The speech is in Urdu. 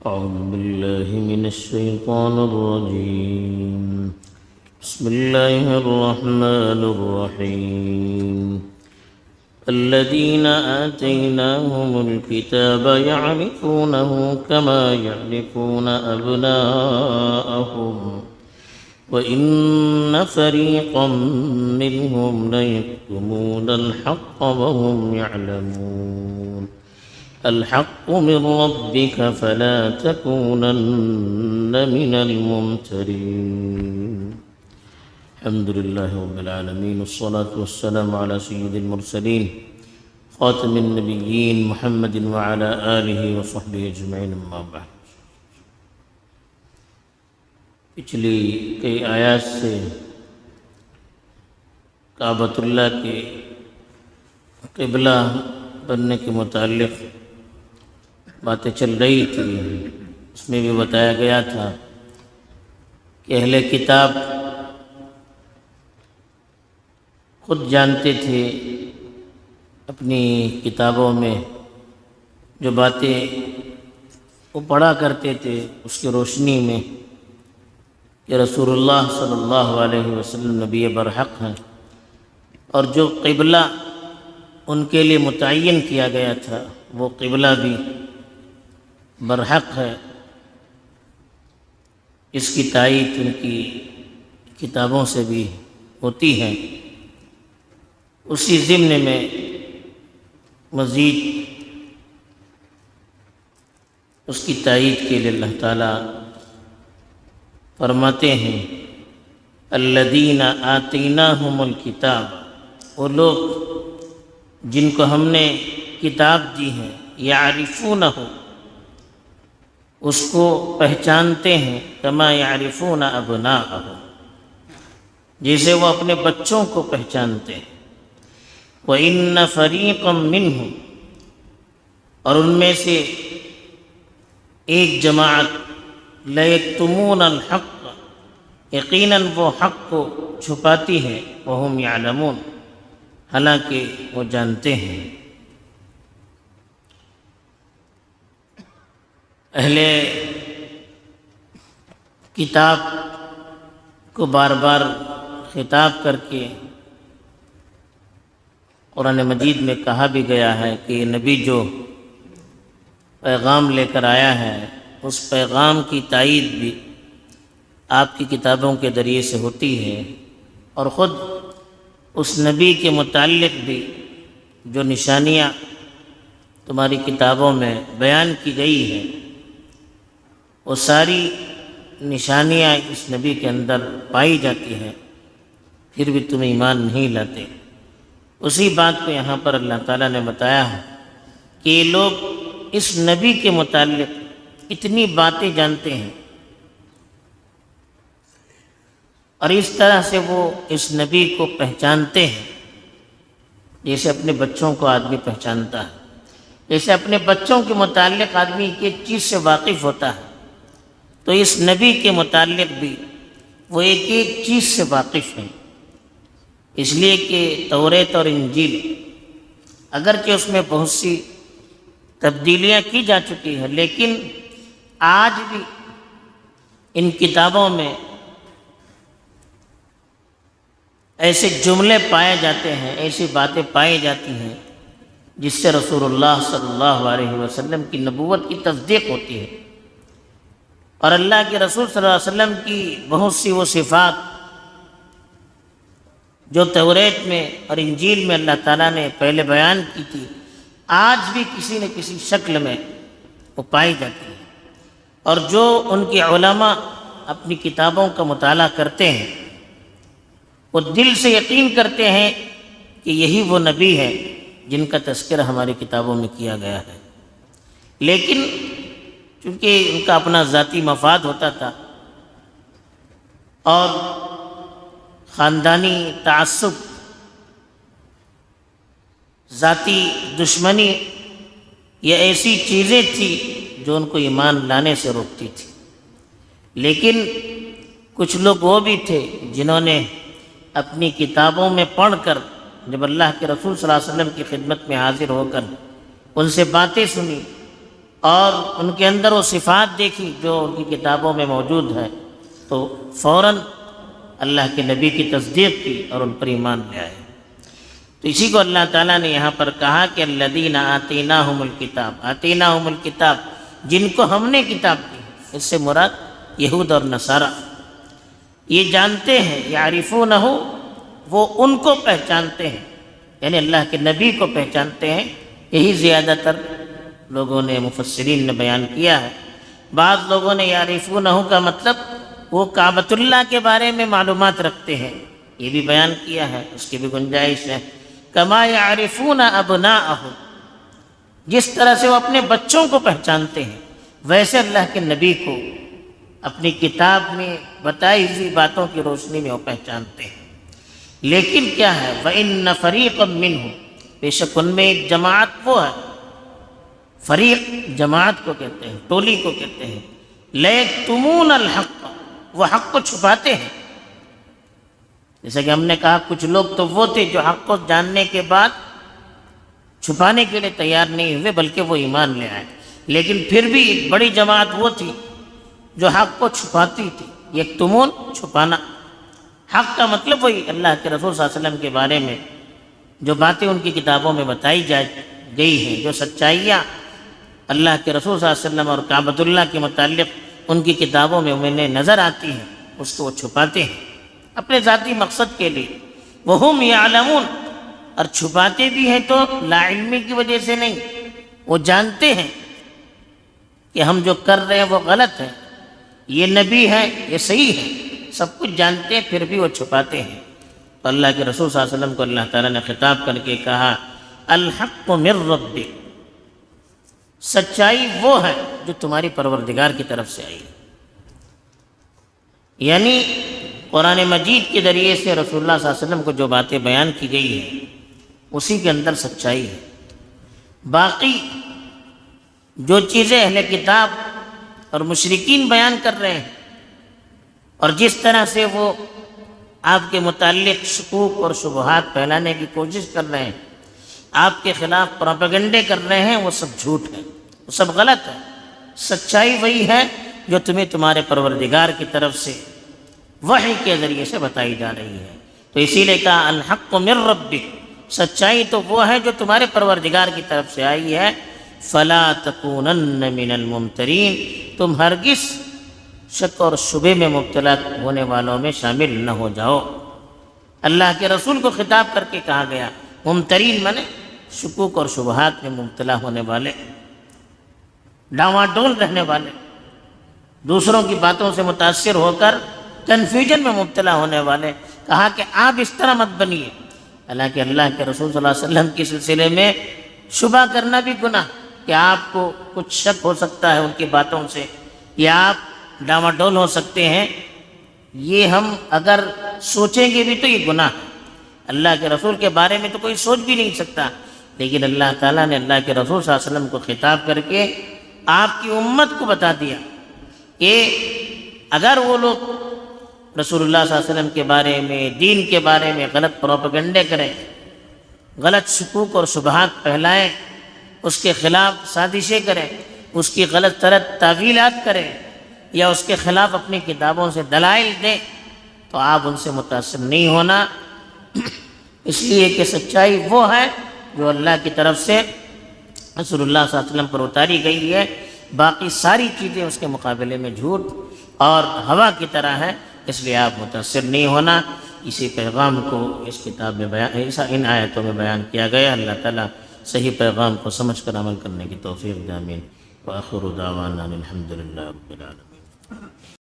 أعوذ بالله من الشيطان الرجيم. بسم الله الرحمن الرحيم. الذين آتيناهم الكتاب يعرفونه كما يعرفون أبناءهم وإن فريقا منهم ليكتمون الحق وهم يعلمون. الحق من ربك فلا تكونن من الممترين. الحمد لله رب العالمين، والصلاة والسلام على سيد المرسلين خاتم النبيين محمد وعلى آله وصحبه أجمعين، أما بعد. پچھلی کئی آیات سے کعبۃ اللہ کے قبلہ بننے کے متعلق باتیں چل رہی تھی. اس میں بھی بتایا گیا تھا کہ اہل کتاب خود جانتے تھے اپنی کتابوں میں جو باتیں وہ پڑھا کرتے تھے اس کی روشنی میں کہ رسول اللہ صلی اللہ علیہ وسلم نبی برحق ہیں، اور جو قبلہ ان کے لیے متعین کیا گیا تھا وہ قبلہ بھی برحق ہے. اس کی تائید ان کی کتابوں سے بھی ہوتی ہے. اسی ضمن میں مزید اس کی تائید کے لیے اللہ تعالیٰ فرماتے ہیں الذین آتیناہم الکتاب، وہ لوگ جن کو ہم نے کتاب دی ہے، یعرفونہ، اس کو پہچانتے ہیں، کما یعرفون ابناءہم، جیسے وہ اپنے بچوں کو پہچانتے ہیں. وَإِنَّ فَرِيقًا مِّنْهُمْ، اور ان میں سے ایک جماعت، لَيَكْتُمُونَ الْحَقَّ، یقیناً وہ حق کو چھپاتی ہے، وَهُمْ يَعْلَمُونَ، حالانکہ وہ جانتے ہیں. اہل کتاب کو بار بار خطاب کر کے قرآن مجید میں کہا بھی گیا ہے کہ یہ نبی جو پیغام لے کر آیا ہے اس پیغام کی تائید بھی آپ کی کتابوں کے ذریعے سے ہوتی ہے، اور خود اس نبی کے متعلق بھی جو نشانیاں تمہاری کتابوں میں بیان کی گئی ہیں وہ ساری نشانیاں اس نبی کے اندر پائی جاتی ہیں، پھر بھی تم ایمان نہیں لاتے. اسی بات کو یہاں پر اللہ تعالیٰ نے بتایا ہے کہ یہ لوگ اس نبی کے متعلق اتنی باتیں جانتے ہیں، اور اس طرح سے وہ اس نبی کو پہچانتے ہیں جیسے اپنے بچوں کو آدمی پہچانتا ہے. جیسے اپنے بچوں کے متعلق آدمی ایک چیز سے واقف ہوتا ہے تو اس نبی کے متعلق بھی وہ ایک ایک چیز سے واقف ہیں. اس لیے کہ توریت اور انجیل اگرچہ اس میں بہت سی تبدیلیاں کی جا چکی ہیں، لیکن آج بھی ان کتابوں میں ایسے جملے پائے جاتے ہیں، ایسی باتیں پائی جاتی ہیں جس سے رسول اللہ صلی اللہ علیہ وسلم کی نبوت کی تصدیق ہوتی ہے، اور اللہ کے رسول صلی اللہ علیہ وسلم کی بہت سی وہ صفات جو توریت میں اور انجیل میں اللہ تعالیٰ نے پہلے بیان کی تھی آج بھی کسی نہ کسی شکل میں وہ پائی جاتی ہے. اور جو ان کے علماء اپنی کتابوں کا مطالعہ کرتے ہیں وہ دل سے یقین کرتے ہیں کہ یہی وہ نبی ہے جن کا تذکرہ ہماری کتابوں میں کیا گیا ہے. لیکن چونکہ ان کا اپنا ذاتی مفاد ہوتا تھا اور خاندانی تعصب، ذاتی دشمنی، یہ ایسی چیزیں تھیں جو ان کو ایمان لانے سے روکتی تھی. لیکن کچھ لوگ وہ بھی تھے جنہوں نے اپنی کتابوں میں پڑھ کر جب اللہ کے رسول صلی اللہ علیہ وسلم کی خدمت میں حاضر ہو کر ان سے باتیں سنی اور ان کے اندر وہ صفات دیکھی جو ان کی کتابوں میں موجود ہے، تو فوراً اللہ کے نبی کی تصدیق کی اور ان پر ایمان لے آئے۔ تو اسی کو اللہ تعالیٰ نے یہاں پر کہا کہ الذین آتیناہم الکتاب، آتیناہم الکتاب، جن کو ہم نے کتاب دی، اس سے مراد یہود اور نصارہ، یہ جانتے ہیں، یعرفونہ، وہ ان کو پہچانتے ہیں، یعنی اللہ کے نبی کو پہچانتے ہیں۔ یہی زیادہ تر لوگوں نے، مفسرین نے بیان کیا ہے۔ بعض لوگوں نے یعرفونہ کا مطلب وہ کعبۃ اللہ کے بارے میں معلومات رکھتے ہیں، یہ بھی بیان کیا ہے، اس کی بھی گنجائش ہے۔ کما یعرفون ابناءہم، جس طرح سے وہ اپنے بچوں کو پہچانتے ہیں، ویسے اللہ کے نبی کو اپنی کتاب میں بتائی ہوئی باتوں کی روشنی میں وہ پہچانتے ہیں۔ لیکن کیا ہے، وَإِنَّ فَرِيقًا مِّنْهُمْ، بے شک ان میں ایک جماعت وہ ہے، فریق جماعت کو کہتے ہیں، ٹولی کو کہتے ہیں، لَيَكْتُمُونَ الْحَقَّ، وہ حق کو چھپاتے ہیں۔ جیسا کہ ہم نے کہا کچھ لوگ تو وہ تھے جو حق کو جاننے کے بعد چھپانے کے لیے تیار نہیں ہوئے، بلکہ وہ ایمان لے آئے۔ لیکن پھر بھی ایک بڑی جماعت وہ تھی جو حق کو چھپاتی تھی، یکتمون، چھپانا۔ حق کا مطلب وہی اللہ کے رسول صلی اللہ علیہ وسلم کے بارے میں جو باتیں ان کی کتابوں میں بتائی گئی ہیں، جو سچائیاں اللہ کے رسول صلی اللہ علیہ وسلم اور کعبۃ اللہ کے متعلق ان کی کتابوں میں انہیں نظر آتی ہیں، اس کو وہ چھپاتے ہیں اپنے ذاتی مقصد کے لیے۔ وَهُمْ يَعْلَمُونَ، اور چھپاتے بھی ہیں تو لا علمی کی وجہ سے نہیں، وہ جانتے ہیں کہ ہم جو کر رہے ہیں وہ غلط ہے، یہ نبی ہے، یہ صحیح ہے، سب کچھ جانتے ہیں، پھر بھی وہ چھپاتے ہیں۔ تو اللہ کے رسول صلی اللہ علیہ وسلم کو اللہ تعالیٰ نے خطاب کر کے کہا، الحق من ربک، سچائی وہ ہے جو تمہاری پروردگار کی طرف سے آئی ہے۔ یعنی قرآن مجید کے ذریعے سے رسول اللہ صلی اللہ علیہ وسلم کو جو باتیں بیان کی گئی ہیں اسی کے اندر سچائی ہے۔ باقی جو چیزیں اہل کتاب اور مشرکین بیان کر رہے ہیں اور جس طرح سے وہ آپ کے متعلق شکوک اور شبہات پھیلانے کی کوشش کر رہے ہیں، آپ کے خلاف پروپیگنڈے کر رہے ہیں، وہ سب جھوٹ ہے، وہ سب غلط ہے۔ سچائی وہی ہے جو تمہیں تمہارے پروردگار کی طرف سے وحی کے ذریعے سے بتائی جا رہی ہے۔ تو اسی لیے کہا الحق من ربک، سچائی تو وہ ہے جو تمہارے پروردگار کی طرف سے آئی ہے۔ فلا تکونن من الممترین، تم ہرگز شک اور شبہ میں مبتلا ہونے والوں میں شامل نہ ہو جاؤ۔ اللہ کے رسول کو خطاب کر کے کہا گیا، ممترین مانے شکوک اور شبہات میں مبتلا ہونے والے، ڈاواڈول رہنے والے، دوسروں کی باتوں سے متاثر ہو کر کنفیوژن میں مبتلا ہونے والے۔ کہا کہ آپ اس طرح مت بنیے، حالانکہ اللہ کے رسول صلی اللہ علیہ وسلم کے سلسلے میں شبہ کرنا بھی گناہ، کہ آپ کو کچھ شک ہو سکتا ہے ان کی باتوں سے، یا آپ ڈاواڈول ہو سکتے ہیں، یہ ہم اگر سوچیں گے بھی تو یہ گناہ ہے۔ اللہ کے رسول کے بارے میں تو کوئی سوچ بھی نہیں سکتا، لیکن اللہ تعالیٰ نے اللہ کے رسول صلی اللہ علیہ وسلم کو خطاب کر کے آپ کی امت کو بتا دیا کہ اگر وہ لوگ رسول اللہ صلی اللہ علیہ وسلم کے بارے میں، دین کے بارے میں غلط پروپیگنڈے کریں، غلط شکوک اور شبہات پھیلائیں، اس کے خلاف سازشیں کریں، اس کی غلط طرح تعویلات کریں، یا اس کے خلاف اپنی کتابوں سے دلائل دیں، تو آپ ان سے متاثر نہیں ہونا، اس لیے کہ سچائی وہ ہے جو اللہ کی طرف سے رسول اللہ صلی اللہ علیہ وسلم پر اتاری گئی ہے۔ باقی ساری چیزیں اس کے مقابلے میں جھوٹ اور ہوا کی طرح ہے، اس لیے آپ متاثر نہیں ہونا۔ اسی پیغام کو اس کتاب میں بیان، ان آیتوں میں بیان کیا گیا۔ اللہ تعالیٰ صحیح پیغام کو سمجھ کر عمل کرنے کی توفیق دے، آمین۔ وآخر دعوانا الحمد للہ رب العالمین۔